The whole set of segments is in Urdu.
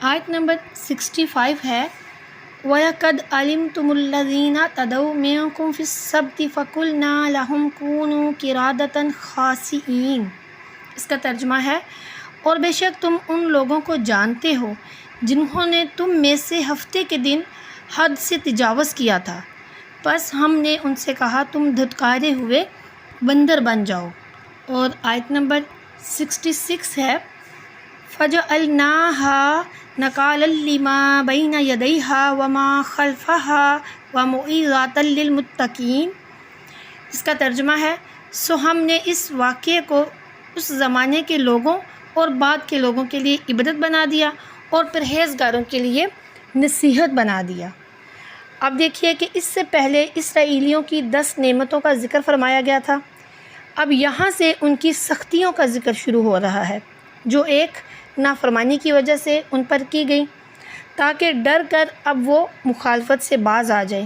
آیت نمبر 65 ہے وَلَقَدْ عَلِمْتُمُ الَّذِينَ تَدَعُونَ مِنْكُمْ فِي السَّبْتِ فَقُلْنَا لَهُمْ كُونُوا قِرَادَةً خَاسِئِينَ۔ اس کا ترجمہ ہے اور بے شک تم ان لوگوں کو جانتے ہو جنہوں نے تم میں سے ہفتے کے دن حد سے تجاوز کیا تھا، پس ہم نے ان سے کہا تم دھتکارے ہوئے بندر بن جاؤ۔ اور آیت نمبر 66 ہے فَجَعَلْنَاهَا نَكَالًا لِمَا بَيْنَ يَدَيْهَا وَمَا خَلْفَهَا وَمَوْعِظَةً لِلْمُتَّقِينَ۔ اس کا ترجمہ ہے سو ہم نے اس واقعے کو اس زمانے کے لوگوں اور بعد کے لوگوں کے لیے عبرت بنا دیا اور پرہیزگاروں کے لیے نصیحت بنا دیا۔ اب دیکھیے کہ اس سے پہلے اسرائیلیوں کی 10 نعمتوں کا ذکر فرمایا گیا تھا، اب یہاں سے ان کی سختیوں کا ذکر شروع ہو رہا ہے جو ایک نافرمانی کی وجہ سے ان پر کی گئی، تاکہ ڈر کر اب وہ مخالفت سے باز آ جائیں،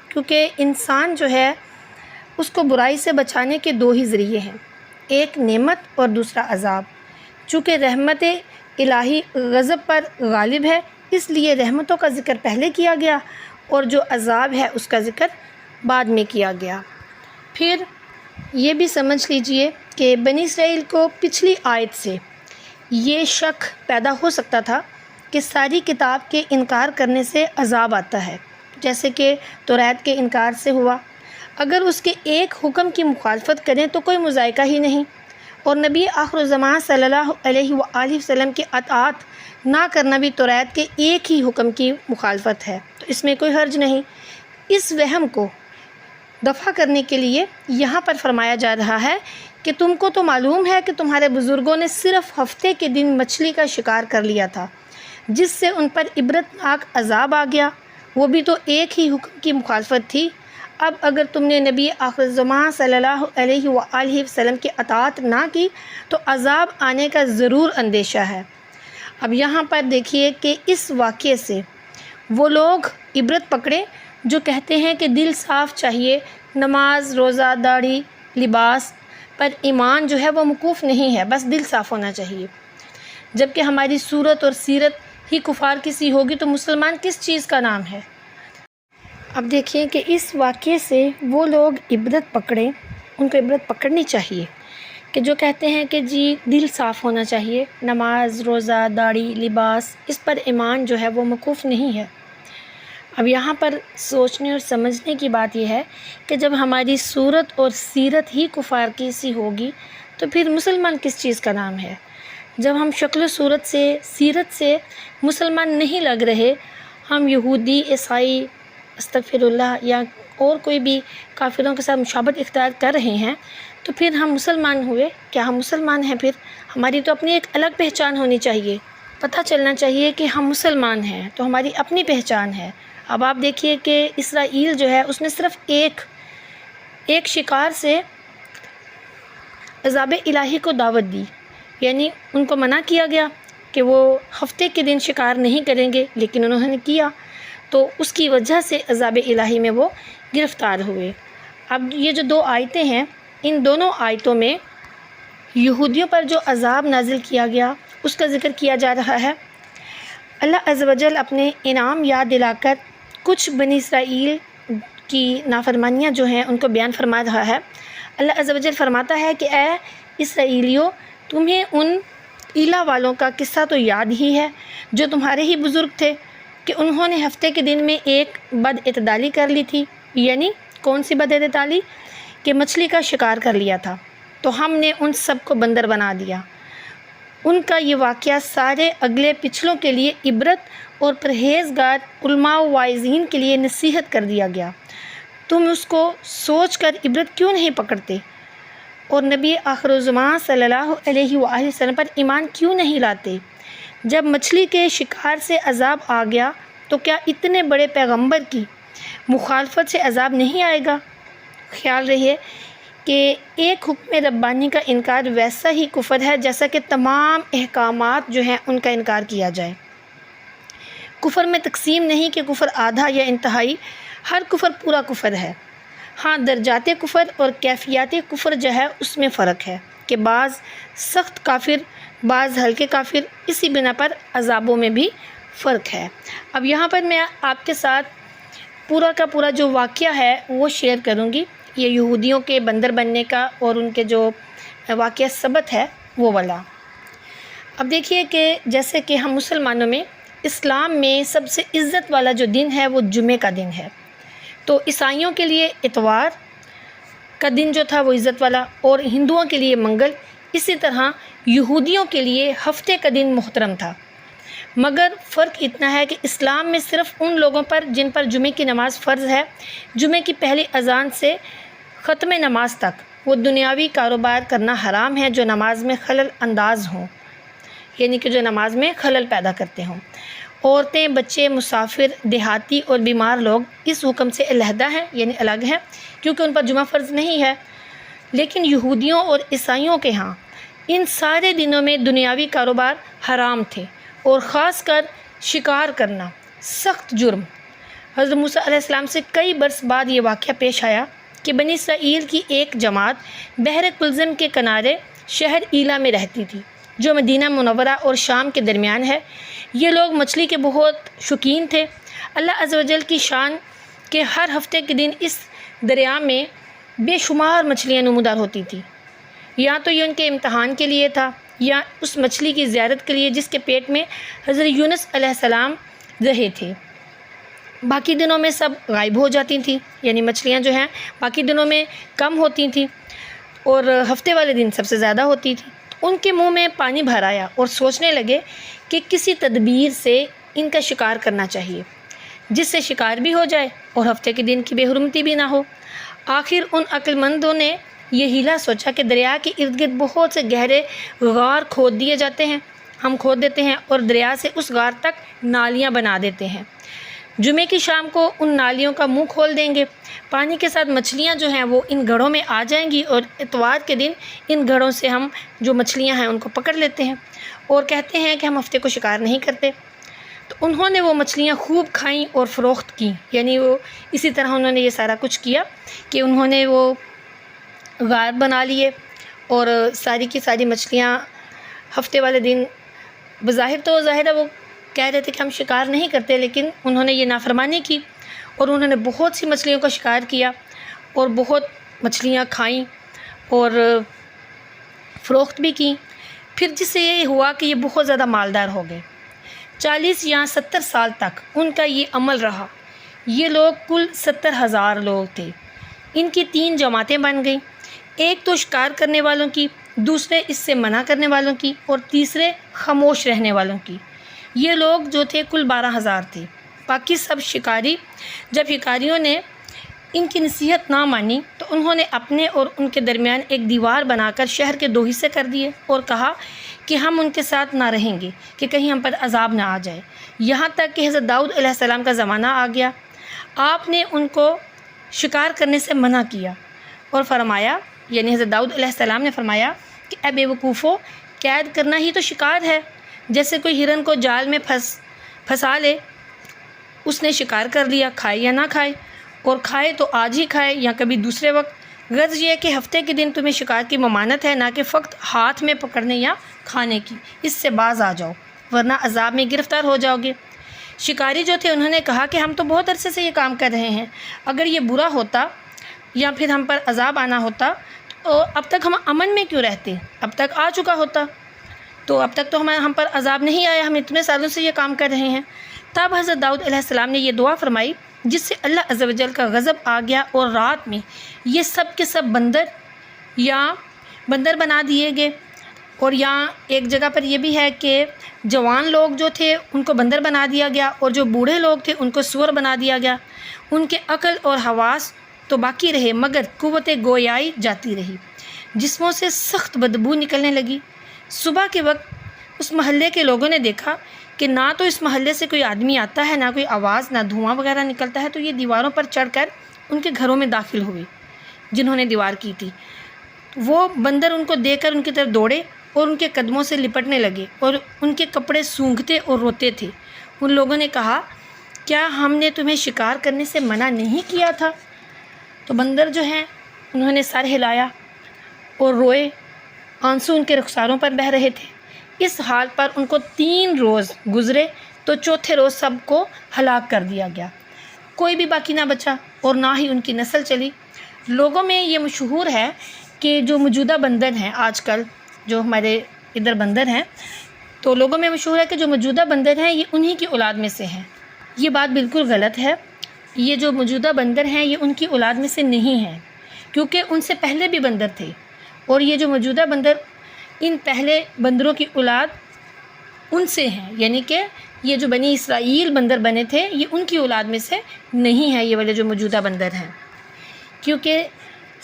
کیونکہ انسان جو ہے اس کو برائی سے بچانے کے 2 ہی ذریعے ہیں، ایک نعمت اور دوسرا عذاب۔ چونکہ رحمت الہی غضب پر غالب ہے اس لیے رحمتوں کا ذکر پہلے کیا گیا اور جو عذاب ہے اس کا ذکر بعد میں کیا گیا۔ پھر یہ بھی سمجھ لیجئے کہ بنی اسرائیل کو پچھلی آیت سے یہ شک پیدا ہو سکتا تھا کہ ساری کتاب کے انکار کرنے سے عذاب آتا ہے، جیسے کہ توریت کے انکار سے ہوا۔ اگر اس کے ایک حکم کی مخالفت کریں تو کوئی مضائقہ ہی نہیں، اور نبی آخر الزمان صلی اللہ علیہ وآلہ وسلم کی اطاعت نہ کرنا بھی توریت کے ایک ہی حکم کی مخالفت ہے، تو اس میں کوئی حرج نہیں۔ اس وہم کو دفع کرنے کے لیے یہاں پر فرمایا جا رہا ہے کہ تم کو تو معلوم ہے کہ تمہارے بزرگوں نے صرف ہفتے کے دن مچھلی کا شکار کر لیا تھا جس سے ان پر عبرتناک عذاب آ گیا، وہ بھی تو ایک ہی حکم کی مخالفت تھی۔ اب اگر تم نے نبی آخر الزمان صلی اللہ علیہ وآلہ وسلم کی اطاعت نہ کی تو عذاب آنے کا ضرور اندیشہ ہے۔ اب یہاں پر دیکھیے کہ اس واقعے سے وہ لوگ عبرت پکڑے جو کہتے ہیں کہ دل صاف چاہیے، نماز، روزہ، داڑھی، لباس پر ایمان جو ہے وہ موقوف نہیں ہے، بس دل صاف ہونا چاہیے، جبکہ ہماری صورت اور سیرت ہی کفار کسی ہوگی تو مسلمان کس چیز کا نام ہے۔ اب دیکھیے کہ اس واقعے سے وہ لوگ عبرت پکڑیں، ان کو عبرت پکڑنی چاہیے کہ جو کہتے ہیں کہ جی دل صاف ہونا چاہیے، نماز، روزہ، داڑھی، لباس، اس پر ایمان جو ہے وہ موقوف نہیں ہے۔ اب یہاں پر سوچنے اور سمجھنے کی بات یہ ہے کہ جب ہماری صورت اور سیرت ہی کفار کی سی ہوگی تو پھر مسلمان کس چیز کا نام ہے؟ جب ہم شکل و صورت سے، سیرت سے مسلمان نہیں لگ رہے، ہم یہودی، عیسائی، استغفر اللہ یا اور کوئی بھی کافروں کے ساتھ مشابہت اختیار کر رہے ہیں تو پھر ہم مسلمان ہوئے؟ کیا ہم مسلمان ہیں؟ پھر ہماری تو اپنی ایک الگ پہچان ہونی چاہیے، پتہ چلنا چاہیے کہ ہم مسلمان ہیں تو ہماری اپنی پہچان ہے۔ اب آپ دیکھیے کہ اسرائیل جو ہے اس نے صرف ایک شکار سے عذاب الہی کو دعوت دی، یعنی ان کو منع کیا گیا کہ وہ ہفتے کے دن شکار نہیں کریں گے، لیکن انہوں نے کیا تو اس کی وجہ سے عذاب الہی میں وہ گرفتار ہوئے۔ اب یہ جو 2 آیتیں ہیں، ان دونوں آیتوں میں یہودیوں پر جو عذاب نازل کیا گیا اس کا ذکر کیا جا رہا ہے۔ اللہ عز و جل اپنے انعام یاد دلا کر کچھ بنی اسرائیل کی نافرمانیاں جو ہیں ان کو بیان فرما رہا ہے۔ اللہ عز و جل فرماتا ہے کہ اے اسرائیلیوں، تمہیں ان ایلا والوں کا قصہ تو یاد ہی ہے جو تمہارے ہی بزرگ تھے کہ انہوں نے ہفتے کے دن میں ایک بد اعتدالی کر لی تھی۔ یعنی کون سی بد اعتدالی؟ کہ مچھلی کا شکار کر لیا تھا، تو ہم نے ان سب کو بندر بنا دیا۔ ان کا یہ واقعہ سارے اگلے پچھلوں کے لیے عبرت اور پرہیزگار علماء و واعظین کے لیے نصیحت کر دیا گیا۔ تم اس کو سوچ کر عبرت کیوں نہیں پکڑتے اور نبی آخر الزمان صلی اللہ علیہ وآلہ وسلم پر ایمان کیوں نہیں لاتے؟ جب مچھلی کے شکار سے عذاب آ گیا تو کیا اتنے بڑے پیغمبر کی مخالفت سے عذاب نہیں آئے گا؟ خیال رہیے کہ ایک حکم ربانی کا انکار ویسا ہی کفر ہے جیسا کہ تمام احکامات جو ہیں ان کا انکار کیا جائے۔ کفر میں تقسیم نہیں کہ کفر آدھا یا انتہائی، ہر کفر پورا کفر ہے۔ ہاں درجات کفر اور کیفیات کفر جو ہے اس میں فرق ہے کہ بعض سخت کافر، بعض ہلکے کافر، اسی بنا پر عذابوں میں بھی فرق ہے۔ اب یہاں پر میں آپ کے ساتھ پورا کا پورا جو واقعہ ہے وہ شیئر کروں گی، یہ یہودیوں کے بندر بننے کا اور ان کے جو واقعہ ثبت ہے وہ والا۔ اب دیکھیے کہ جیسے کہ ہم مسلمانوں میں اسلام میں سب سے عزت والا جو دن ہے وہ جمعے کا دن ہے، تو عیسائیوں کے لیے اتوار کا دن جو تھا وہ عزت والا، اور ہندوؤں کے لیے منگل، اسی طرح یہودیوں کے لیے ہفتے کا دن محترم تھا۔ مگر فرق اتنا ہے کہ اسلام میں صرف ان لوگوں پر جن پر جمعے کی نماز فرض ہے، جمعے کی پہلی اذان سے ختم نماز تک وہ دنیاوی کاروبار کرنا حرام ہے جو نماز میں خلل انداز ہوں، یعنی کہ جو نماز میں خلل پیدا کرتے ہوں۔ عورتیں، بچے، مسافر، دیہاتی اور بیمار لوگ اس حکم سے علیحدہ ہیں، یعنی الگ ہیں، کیونکہ ان پر جمعہ فرض نہیں ہے۔ لیکن یہودیوں اور عیسائیوں کے ہاں ان سارے دنوں میں دنیاوی کاروبار حرام تھے، اور خاص کر شکار کرنا سخت جرم۔ حضرت موسیٰ علیہ السلام سے کئی برس بعد یہ واقعہ پیش آیا کہ بنی اسرائیل کی ایک جماعت بحر کلزم کے کنارے شہر ایلا میں رہتی تھی، جو مدینہ منورہ اور شام کے درمیان ہے۔ یہ لوگ مچھلی کے بہت شوقین تھے۔ اللہ عز و جل کی شان کہ ہر ہفتے کے دن اس دریا میں بے شمار مچھلیاں نمودار ہوتی تھیں۔ یا تو یہ ان کے امتحان کے لیے تھا، یا اس مچھلی کی زیارت کے لیے جس کے پیٹ میں حضرت یونس علیہ السلام رہے تھے۔ باقی دنوں میں سب غائب ہو جاتی تھیں، یعنی مچھلیاں جو ہیں باقی دنوں میں کم ہوتی تھیں اور ہفتے والے دن سب سے زیادہ ہوتی تھیں۔ ان کے منہ میں پانی بھر آیا اور سوچنے لگے کہ کسی تدبیر سے ان کا شکار کرنا چاہیے جس سے شکار بھی ہو جائے اور ہفتے کے دن کی بے حرمتی بھی نہ ہو۔ آخر ان عقل مندوں نے یہ ہیلا سوچا کہ دریا کے ارد گرد بہت سے گہرے غار کھود دیے جاتے ہیں، ہم کھود دیتے ہیں اور دریا سے اس غار تک نالیاں بنا دیتے ہیں۔ جمعے کی شام کو ان نالیوں کا منہ کھول دیں گے، پانی کے ساتھ مچھلیاں جو ہیں وہ ان گھڑوں میں آ جائیں گی، اور اتوار کے دن ان گھڑوں سے ہم جو مچھلیاں ہیں ان کو پکڑ لیتے ہیں اور کہتے ہیں کہ ہم ہفتے کو شکار نہیں کرتے۔ تو انہوں نے وہ مچھلیاں خوب کھائیں اور فروخت کیں، یعنی وہ اسی طرح انہوں نے یہ سارا کچھ کیا کہ انہوں نے وہ غار بنا لیے اور ساری کی ساری مچھلیاں ہفتے والے دن، بظاہر تو ظاہر ہے وہ کہہ رہے تھے کہ ہم شکار نہیں کرتے، لیکن انہوں نے یہ نافرمانی کی اور انہوں نے بہت سی مچھلیوں کا شکار کیا اور بہت مچھلیاں کھائیں اور فروخت بھی کی۔ پھر جس سے یہ ہوا کہ یہ بہت زیادہ مالدار ہو گئے۔ 40 یا 70 سال تک ان کا یہ عمل رہا۔ یہ لوگ کل 70,000 لوگ تھے۔ ان کی 3 جماعتیں بن گئیں، ایک تو شکار کرنے والوں کی، دوسرے اس سے منع کرنے والوں کی، اور تیسرے خاموش رہنے والوں کی۔ یہ لوگ جو تھے کل 12,000 تھے، باقی سب شکاری۔ جب شکاریوں نے ان کی نصیحت نہ مانی تو انہوں نے اپنے اور ان کے درمیان ایک دیوار بنا کر شہر کے 2 حصے کر دیے اور کہا کہ ہم ان کے ساتھ نہ رہیں گے کہ کہیں ہم پر عذاب نہ آ جائے۔ یہاں تک کہ حضرت داؤد علیہ السلام کا زمانہ آ گیا۔ آپ نے ان کو شکار کرنے سے منع کیا اور فرمایا، یعنی حضرت داؤد علیہ السلام نے فرمایا کہ اے بے وقوفو، قید کرنا ہی تو شکار ہے۔ جیسے کوئی ہرن کو جال میں پھنسا لے، اس نے شکار کر لیا، کھائے یا نہ کھائے، اور کھائے تو آج ہی کھائے یا کبھی دوسرے وقت۔ غرض یہ ہے کہ ہفتے کے دن تمہیں شکار کی ممانت ہے، نہ کہ فقط ہاتھ میں پکڑنے یا کھانے کی۔ اس سے باز آ جاؤ ورنہ عذاب میں گرفتار ہو جاؤ گے۔ شکاری جو تھے انہوں نے کہا کہ ہم تو بہت عرصے سے یہ کام کر رہے ہیں، اگر یہ برا ہوتا یا پھر ہم پر عذاب آنا ہوتا تو اب تک ہم امن میں کیوں رہتے، اب تک آ چکا ہوتا، تو اب تک تو ہم پر عذاب نہیں آیا، ہم اتنے سالوں سے یہ کام کر رہے ہیں۔ تب حضرت داؤد علیہ السلام نے یہ دعا فرمائی جس سے اللہ عز و جل کا غضب آ گیا، اور رات میں یہ سب کے سب بندر بنا دیے گئے۔ اور یہاں ایک جگہ پر یہ بھی ہے کہ جوان لوگ جو تھے ان کو بندر بنا دیا گیا، اور جو بوڑھے لوگ تھے ان کو سور بنا دیا گیا۔ ان کے عقل اور حواس تو باقی رہے مگر قوت گویائی جاتی رہی، جسموں سے سخت بدبو نکلنے لگی۔ صبح کے وقت اس محلے کے لوگوں نے دیکھا کہ نہ تو اس محلے سے کوئی آدمی آتا ہے، نہ کوئی آواز، نہ دھواں وغیرہ نکلتا ہے، تو یہ دیواروں پر چڑھ کر ان کے گھروں میں داخل ہوئے جنہوں نے دیوار کی تھی۔ وہ بندر ان کو دیکھ کر ان کی طرف دوڑے اور ان کے قدموں سے لپٹنے لگے اور ان کے کپڑے سونگھتے اور روتے تھے۔ ان لوگوں نے کہا، کیا ہم نے تمہیں شکار کرنے سے منع نہیں کیا تھا؟ تو بندر جو ہیں انہوں نے سر ہلایا اور روئے، آنسو ان کے رخساروں پر بہہ رہے تھے۔ اس حال پر ان کو 3 روز گزرے تو چوتھے روز سب کو ہلاک کر دیا گیا، کوئی بھی باقی نہ بچا اور نہ ہی ان کی نسل چلی۔ لوگوں میں یہ مشہور ہے کہ جو موجودہ بندر ہیں آج کل، جو ہمارے ادھر بندر ہیں، تو لوگوں میں مشہور ہے کہ جو موجودہ بندر ہیں یہ انہی کی اولاد میں سے ہیں۔ یہ بات بالکل غلط ہے۔ یہ جو موجودہ بندر ہیں یہ ان کی اولاد میں سے نہیں ہیں، کیونکہ ان سے پہلے بھی بندر تھے، اور یہ جو موجودہ بندر ان پہلے بندروں کی اولاد ان سے ہیں، یعنی کہ یہ جو بنی اسرائیل بندر بنے تھے یہ ان کی اولاد میں سے نہیں ہے، یہ والے جو موجودہ بندر ہیں۔ کیونکہ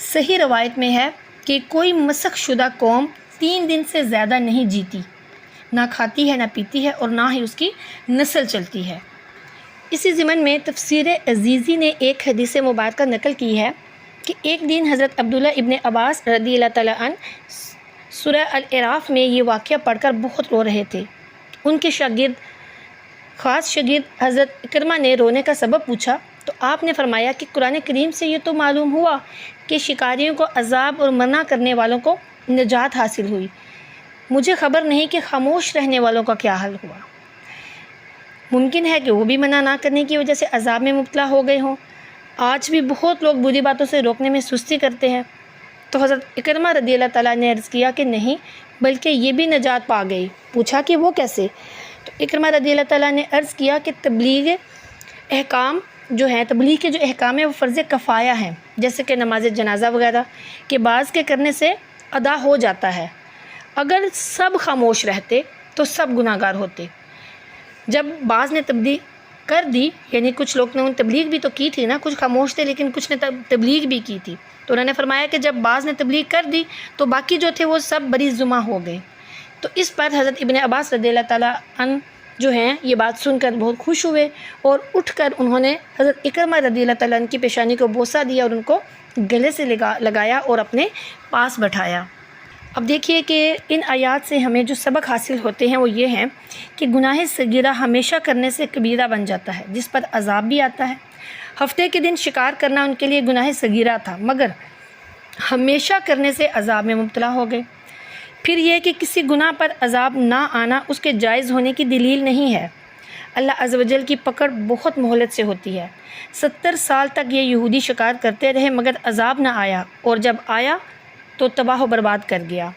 صحیح روایت میں ہے کہ کوئی مسخ شدہ قوم 3 دن سے زیادہ نہیں جیتی، نہ کھاتی ہے نہ پیتی ہے اور نہ ہی اس کی نسل چلتی ہے۔ اسی ضمن میں تفسیر عزیزی نے ایک حدیث مبارکہ نقل کی ہے کہ ایک دن حضرت عبداللہ ابن عباس رضی اللہ تعالیٰ عنہ سورہ الاعراف میں یہ واقعہ پڑھ کر بہت رو رہے تھے۔ ان کے خاص شاگرد حضرت اکرمہ نے رونے کا سبب پوچھا تو آپ نے فرمایا کہ قرآن کریم سے یہ تو معلوم ہوا کہ شکاریوں کو عذاب اور منع کرنے والوں کو نجات حاصل ہوئی، مجھے خبر نہیں کہ خاموش رہنے والوں کا کیا حل ہوا۔ ممکن ہے کہ وہ بھی منع نہ کرنے کی وجہ سے عذاب میں مبتلا ہو گئے ہوں۔ آج بھی بہت لوگ بری باتوں سے روکنے میں سستی کرتے ہیں۔ تو حضرت اکرمہ رضی اللہ تعالیٰ نے عرض کیا کہ نہیں، بلکہ یہ بھی نجات پا گئی۔ پوچھا کہ وہ کیسے؟ تو اکرمہ رضی اللہ تعالیٰ نے عرض کیا کہ تبلیغ کے جو احکام ہیں وہ فرض کفایہ ہیں، جیسے کہ نماز جنازہ وغیرہ کہ بعض کے کرنے سے ادا ہو جاتا ہے۔ اگر سب خاموش رہتے تو سب گناہ گار ہوتے۔ جب بعض نے تبلیغ کر دی، یعنی کچھ لوگ نے تبلیغ بھی تو کی تھی نا، کچھ خاموش تھے لیکن کچھ نے تبلیغ بھی کی تھی، تو انہوں نے فرمایا کہ جب بعض نے تبلیغ کر دی تو باقی جو تھے وہ سب بری ذمہ ہو گئے۔ تو اس پر حضرت ابن عباس رضی اللہ تعالیٰ عنہ جو ہیں یہ بات سن کر بہت خوش ہوئے اور اٹھ کر انہوں نے حضرت اکرمہ رضی اللہ تعالیٰ عنہ کی پیشانی کو بوسہ دیا اور ان کو گلے سے لگایا اور اپنے پاس بٹھایا۔ اب دیکھیے کہ ان آیات سے ہمیں جو سبق حاصل ہوتے ہیں وہ یہ ہیں کہ گناہ صغیرہ ہمیشہ کرنے سے کبیرہ بن جاتا ہے، جس پر عذاب بھی آتا ہے۔ ہفتے کے دن شکار کرنا ان کے لیے گناہ صغیرہ تھا، مگر ہمیشہ کرنے سے عذاب میں مبتلا ہو گئے۔ پھر یہ کہ کسی گناہ پر عذاب نہ آنا اس کے جائز ہونے کی دلیل نہیں ہے۔ اللہ عز و جل کی پکڑ بہت مہلت سے ہوتی ہے۔ 70 سال تک یہ یہودی شکار کرتے رہے مگر عذاب نہ آیا، اور جب آیا تو تباہ و برباد کر گیا۔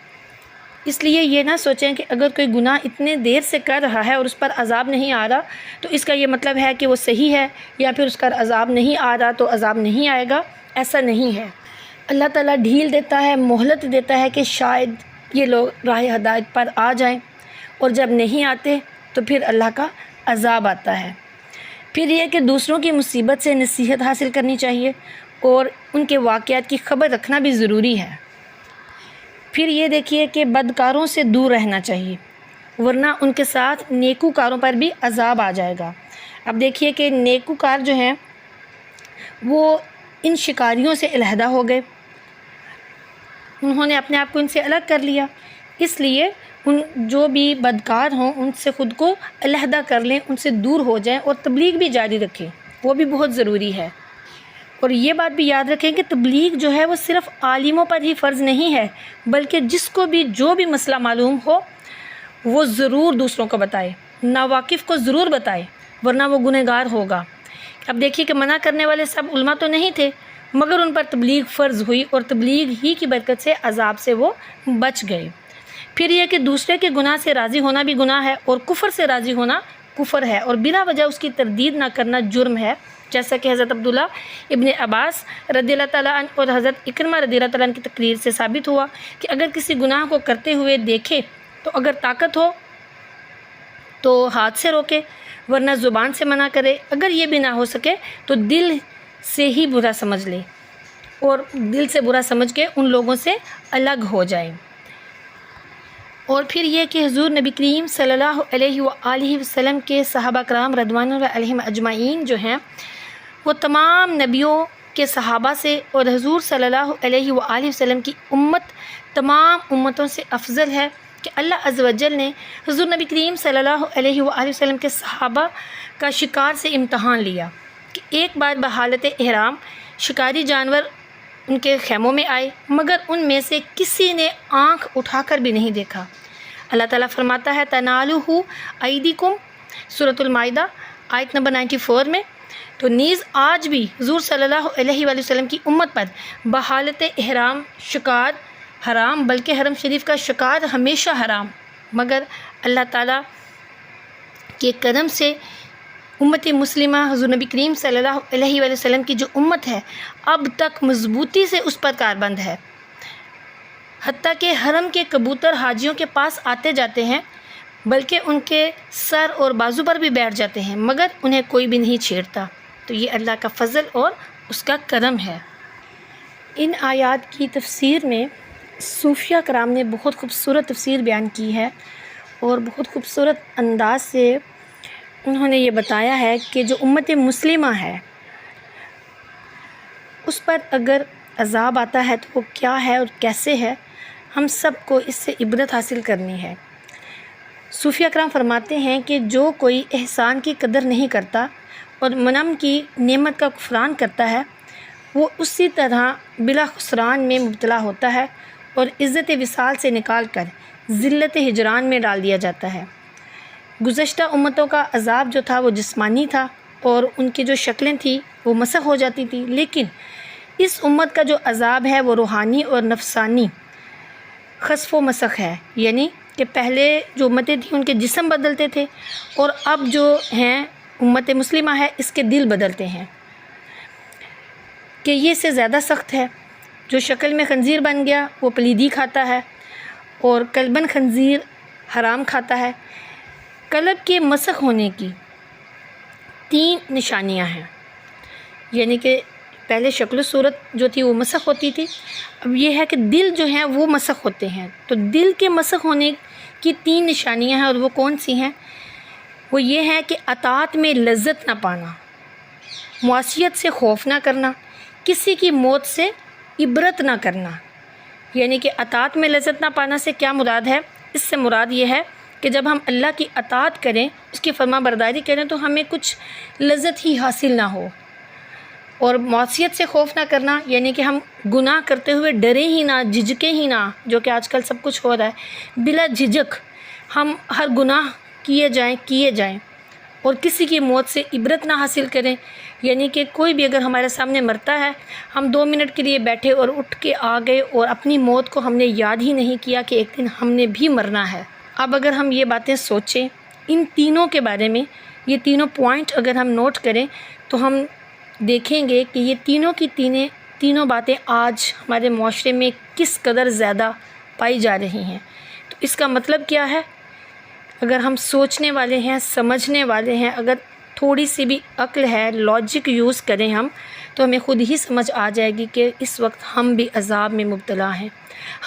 اس لیے یہ نہ سوچیں کہ اگر کوئی گناہ اتنے دیر سے کر رہا ہے اور اس پر عذاب نہیں آ رہا تو اس کا یہ مطلب ہے کہ وہ صحیح ہے، یا پھر اس کا عذاب نہیں آ رہا تو عذاب نہیں آئے گا۔ ایسا نہیں ہے۔ اللہ تعالیٰ ڈھیل دیتا ہے، مہلت دیتا ہے کہ شاید یہ لوگ راہ ہدایت پر آ جائیں، اور جب نہیں آتے تو پھر اللہ کا عذاب آتا ہے۔ پھر یہ کہ دوسروں کی مصیبت سے نصیحت حاصل کرنی چاہیے اور ان کے واقعات کی خبر رکھنا بھی ضروری ہے۔ پھر یہ دیکھیے کہ بدکاروں سے دور رہنا چاہیے، ورنہ ان کے ساتھ نیکوکاروں پر بھی عذاب آ جائے گا۔ اب دیکھیے کہ نیکوکار جو ہیں وہ ان شکاریوں سے علیحدہ ہو گئے، انہوں نے اپنے آپ کو ان سے الگ کر لیا، اس لیے ان جو بھی بدکار ہوں ان سے خود کو علیحدہ کر لیں، ان سے دور ہو جائیں اور تبلیغ بھی جاری رکھیں، وہ بھی بہت ضروری ہے۔ اور یہ بات بھی یاد رکھیں کہ تبلیغ جو ہے وہ صرف عالموں پر ہی فرض نہیں ہے، بلکہ جس کو بھی جو بھی مسئلہ معلوم ہو وہ ضرور دوسروں کو بتائے، ناواقف کو ضرور بتائے، ورنہ وہ گنہگار ہوگا۔ اب دیکھیے کہ منع کرنے والے سب علماء تو نہیں تھے، مگر ان پر تبلیغ فرض ہوئی اور تبلیغ ہی کی برکت سے عذاب سے وہ بچ گئے۔ پھر یہ کہ دوسرے کے گناہ سے راضی ہونا بھی گناہ ہے، اور کفر سے راضی ہونا کفر ہے، اور بلا وجہ اس کی تردید نہ کرنا جرم ہے، جیسا کہ حضرت عبداللہ ابن عباس رضی اللہ تعالیٰ عنہ اور حضرت اکرمہ رضی اللہ تعالیٰ عنہ کی تقریر سے ثابت ہوا کہ اگر کسی گناہ کو کرتے ہوئے دیکھے تو اگر طاقت ہو تو ہاتھ سے روکے، ورنہ زبان سے منع کرے، اگر یہ بھی نہ ہو سکے تو دل سے ہی برا سمجھ لے، اور دل سے برا سمجھ کے ان لوگوں سے الگ ہو جائے۔ اور پھر یہ کہ حضور نبی کریم صلی اللہ علیہ وآلہ وسلم کے صحابہ کرام رضوان اللہ علیہم اجمعین جو ہیں وہ تمام نبیوں کے صحابہ سے اور حضور صلی اللہ علیہ وآلہ وسلم کی امت تمام امتوں سے افضل ہے، کہ اللہ عز و جل نے حضور نبی کریم صلی اللہ علیہ وآلہ وسلم کے صحابہ کا شکار سے امتحان لیا کہ ایک بار بحالت احرام شکاری جانور ان کے خیموں میں آئے، مگر ان میں سے کسی نے آنکھ اٹھا کر بھی نہیں دیکھا۔ اللہ تعالیٰ فرماتا ہے تنالہ ایدیکم سورۃ المائدہ آیت نمبر 94 میں۔ تو نیز آج بھی حضور صلی اللہ علیہ وآلہ وسلم کی امت پر بحالت احرام شکار حرام، بلکہ حرم شریف کا شکار ہمیشہ حرام، مگر اللہ تعالیٰ کے کرم سے امت مسلمہ حضور نبی کریم صلی اللہ علیہ وآلہ وسلم کی جو امت ہے اب تک مضبوطی سے اس پر کاربند ہے، حتیٰ کہ حرم کے کبوتر حاجیوں کے پاس آتے جاتے ہیں، بلکہ ان کے سر اور بازو پر بھی بیٹھ جاتے ہیں، مگر انہیں کوئی بھی نہیں چھیڑتا۔ تو یہ اللہ کا فضل اور اس کا کرم ہے۔ ان آیات کی تفسیر میں صوفیہ کرام نے بہت خوبصورت تفسیر بیان کی ہے، اور بہت خوبصورت انداز سے انہوں نے یہ بتایا ہے کہ جو امت مسلمہ ہے اس پر اگر عذاب آتا ہے تو وہ کیا ہے اور کیسے ہے، ہم سب کو اس سے عبرت حاصل کرنی ہے۔ صوفیہ کرام فرماتے ہیں کہ جو کوئی احسان کی قدر نہیں کرتا اور منعم کی نعمت کا کفران کرتا ہے، وہ اسی طرح بلا خسران میں مبتلا ہوتا ہے اور عزت وصال سے نکال کر ذلت ہجران میں ڈال دیا جاتا ہے۔ گزشتہ امتوں کا عذاب جو تھا وہ جسمانی تھا اور ان کی جو شکلیں تھیں وہ مسخ ہو جاتی تھی، لیکن اس امت کا جو عذاب ہے وہ روحانی اور نفسانی خسف و مسخ ہے، یعنی کہ پہلے جو امتیں تھیں ان کے جسم بدلتے تھے، اور اب جو ہیں امت مسلمہ ہے اس کے دل بدلتے ہیں، کہ یہ سے زیادہ سخت ہے۔ جو شکل میں خنزیر بن گیا وہ پلیدی کھاتا ہے، اور قلباً خنزیر حرام کھاتا ہے۔ قلب کے مسخ ہونے کی 3 نشانیاں ہیں، یعنی کہ پہلے شکل و صورت جو تھی وہ مسخ ہوتی تھی، اب یہ ہے کہ دل جو ہیں وہ مسخ ہوتے ہیں۔ تو دل کے مسخ ہونے کی 3 نشانیاں ہیں، اور وہ کون سی ہیں؟ وہ یہ ہے کہ اطاعت میں لذت نہ پانا، معصیت سے خوف نہ کرنا، کسی کی موت سے عبرت نہ کرنا۔ یعنی کہ اطاعت میں لذت نہ پانا سے کیا مراد ہے؟ اس سے مراد یہ ہے کہ جب ہم اللہ کی اطاعت کریں، اس کی فرما برداری کریں تو ہمیں کچھ لذت ہی حاصل نہ ہو، اور معصیت سے خوف نہ کرنا یعنی کہ ہم گناہ کرتے ہوئے ڈرے ہی نہ، جھجکے ہی نہ، جو کہ آج کل سب کچھ ہو رہا ہے، بلا جھجک ہم ہر گناہ کیے جائیں اور کسی کی موت سے عبرت نہ حاصل کریں۔ یعنی کہ کوئی بھی اگر ہمارے سامنے مرتا ہے، ہم 2 منٹ کے لیے بیٹھے اور اٹھ کے آ گئے اور اپنی موت کو ہم نے یاد ہی نہیں کیا کہ ایک دن ہم نے بھی مرنا ہے۔ اب اگر ہم یہ باتیں سوچیں ان تینوں کے بارے میں، یہ تینوں پوائنٹ اگر ہم نوٹ کریں تو ہم دیکھیں گے کہ یہ تینوں باتیں آج ہمارے معاشرے میں کس قدر زیادہ پائی جا رہی ہیں۔ تو اس کا مطلب کیا ہے؟ اگر ہم سوچنے والے ہیں، سمجھنے والے ہیں، اگر تھوڑی سی بھی عقل ہے، لاجک یوز کریں ہم، تو ہمیں خود ہی سمجھ آ جائے گی کہ اس وقت ہم بھی عذاب میں مبتلا ہیں،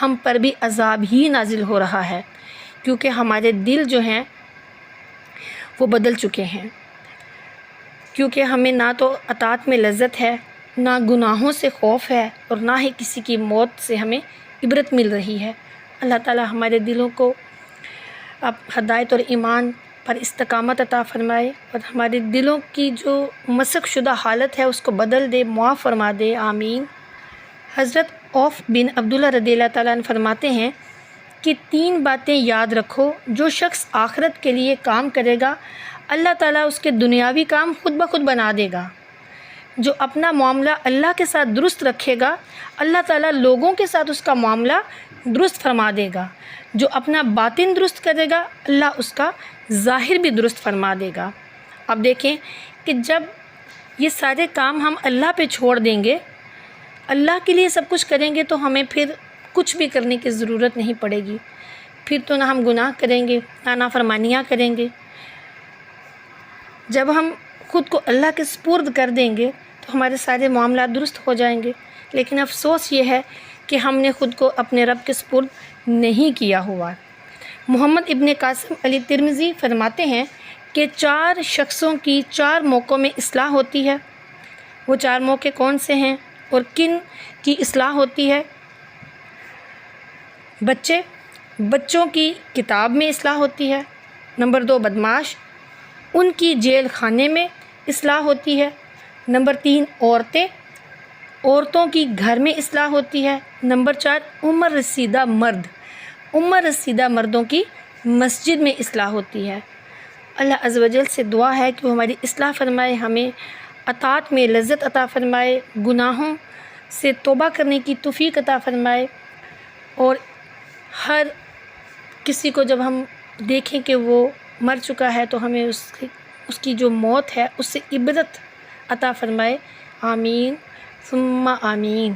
ہم پر بھی عذاب ہی نازل ہو رہا ہے، کیونکہ ہمارے دل جو ہیں وہ بدل چکے ہیں، کیونکہ ہمیں نہ تو اطاعت میں لذت ہے، نہ گناہوں سے خوف ہے، اور نہ ہی کسی کی موت سے ہمیں عبرت مل رہی ہے۔ اللہ تعالی ہمارے دلوں کو اب ہدایت اور ایمان پر استقامت عطا فرمائے، اور ہمارے دلوں کی جو مسخ شدہ حالت ہے اس کو بدل دے، معاف فرما دے، آمین۔ حضرت عوف بن عبداللہ رضی اللہ تعالیٰ عنہ فرماتے ہیں کہ 3 باتیں یاد رکھو، جو شخص آخرت کے لیے کام کرے گا اللہ تعالیٰ اس کے دنیاوی کام خود بخود بنا دے گا۔ جو اپنا معاملہ اللہ کے ساتھ درست رکھے گا اللہ تعالیٰ لوگوں کے ساتھ اس کا معاملہ درست فرما دے گا۔ جو اپنا باطن درست کرے گا اللہ اس کا ظاہر بھی درست فرما دے گا۔ اب دیکھیں کہ جب یہ سارے کام ہم اللہ پہ چھوڑ دیں گے، اللہ کے لیے سب کچھ کریں گے، تو ہمیں پھر کچھ بھی کرنے کی ضرورت نہیں پڑے گی، پھر تو نہ ہم گناہ کریں گے نہ نافرمانیاں کریں گے۔ جب ہم خود کو اللہ کے سپرد کر دیں گے تو ہمارے سارے معاملات درست ہو جائیں گے، لیکن افسوس یہ ہے کہ ہم نے خود کو اپنے رب کے سپرد نہیں کیا ہوا۔ محمد ابن قاسم علی ترمذی فرماتے ہیں کہ 4 شخصوں کی 4 موقعوں میں اصلاح ہوتی ہے۔ وہ 4 موقع کون سے ہیں اور کن کی اصلاح ہوتی ہے؟ بچوں کی کتاب میں اصلاح ہوتی ہے۔ نمبر 2 بدماش، ان کی جیل خانے میں اصلاح ہوتی ہے۔ نمبر 3 عورتوں کی گھر میں اصلاح ہوتی ہے۔ نمبر 4 عمر رسیدہ مردوں کی مسجد میں اصلاح ہوتی ہے۔ اللہ عز و جل سے دعا ہے کہ وہ ہماری اصلاح فرمائے، ہمیں اطاعت میں لذت عطا فرمائے، گناہوں سے توبہ کرنے کی توفیق عطا فرمائے، اور ہر کسی کو جب ہم دیکھیں کہ وہ مر چکا ہے تو ہمیں اس کی جو موت ہے اس سے عبرت عطا فرمائے۔ آمین ثم آمین۔